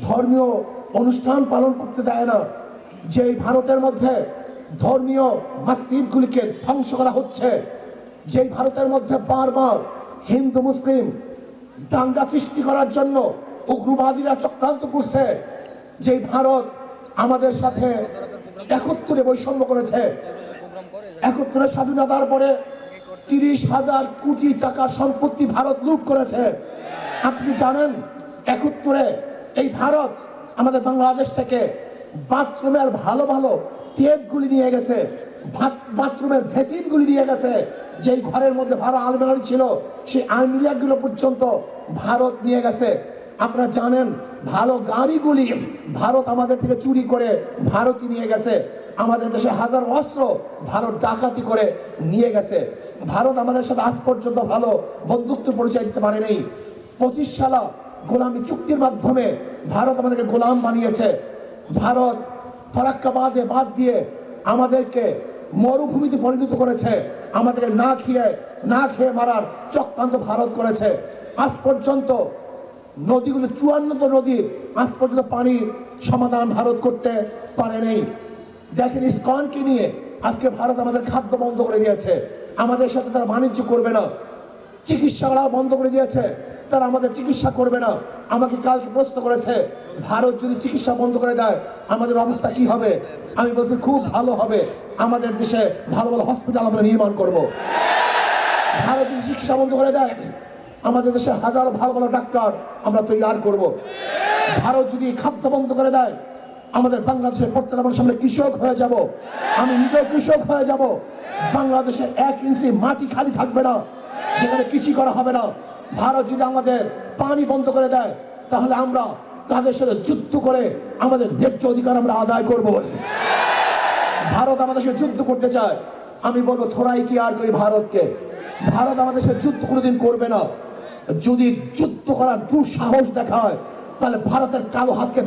ধর্মীয় অনুষ্ঠান পালন করতে দেয় না, যেই ভারতের মধ্যে ধর্মীয় মসজিদগুলিকে ধ্বংস করা হচ্ছে, যেই ভারতের মধ্যে বারবার হিন্দু মুসলিম দাঙ্গা সৃষ্টি করার জন্য উগ্রবাদীরা চক্রান্ত করছে, যেই ভারত আমাদের সাথে 71-এ বৈষম্য করেছে, 71-এর স্বাধীনতার পরে 30,000 কোটি টাকার সম্পত্তি ভারত লুট করেছে। আপনি জানেন 71-এ এই ভারত আমাদের বাংলাদেশ থেকে বাথরুমের ভালো ভালো টেপগুলি নিয়ে গেছে, বাথরুমের ভেসিনগুলি নিয়ে গেছে, যেই ঘরের মধ্যে ভালো আলমারি ছিল সেই আলমিরাগুলো পর্যন্ত ভারত নিয়ে গেছে। আপনারা জানেন ভালো গাড়িগুলি ভারত আমাদের থেকে চুরি করে ভারতই নিয়ে গেছে। আমাদের দেশে হাজার অস্ত্র ভারত ডাকাতি করে নিয়ে গেছে। ভারত আমাদের সাথে আজ পর্যন্ত ভালো বন্ধুত্ব পরিচয় দিতে পারেনি। 25 সালা গোলামী চুক্তির মাধ্যমে ভারত আমাদেরকে গোলাম বানিয়েছে। ভারত ফারাক্কা বাদ দিয়ে আমাদেরকে মরুভূমিতে পরিণত করেছে, আমাদেরকে না খেয়ে মারার চক্রান্ত ভারত করেছে। আজ পর্যন্ত নদীগুলো 54টা নদীর আজ পর্যন্ত পানির সমাধান ভারত করতে পারে নেই। দেখেন ইসকনকে নিয়ে আজকে ভারত আমাদের খাদ্য বন্ধ করে দিয়েছে, আমাদের সাথে তারা বাণিজ্য করবে না। চিকিৎসারা বন্ধ করে দিয়েছে, তারা আমাদের চিকিৎসা করবে না। আমাকে কালকে প্রশ্ন করেছে, ভারত যদি চিকিৎসা বন্ধ করে দেয় আমাদের অবস্থা কি হবে? আমি বলছি খুব ভালো হবে, আমাদের দেশে ভালো ভালো হসপিটাল আমরা নির্মাণ করব। ভারত যদি চিকিৎসা বন্ধ করে দেয় আমাদের দেশে হাজারো ভালো ভালো ডাক্তার আমরা তৈরি করব। ভারত যদি খাদ্য বন্ধ করে দেয় আমাদের বাংলাদেশের প্রত্যেক মানুষ আমরা কৃষক হয়ে যাব, আমি নিজেও কৃষক হয়ে যাব। বাংলাদেশে 1 ইঞ্চি মাটি খালি থাকবে না যেখানে কৃষি করা হবে না। ভারত যদি আমাদের পানি বন্ধ করে দেয় তাহলে আমরা তাদের সাথে যুদ্ধ করে আমাদের ন্যায্য অধিকার আমরা আদায় করব। ভারত আমাদের সাথে যুদ্ধ করতে চায়, আমি বলবো থোড়াই কি আর করি ভারতকে। ভারত আমাদের সাথে যুদ্ধ কোনোদিন করবে না। যদি যুদ্ধ করার দুঃসাহস দেখায় তাহলে ভারতের কালো হাতকে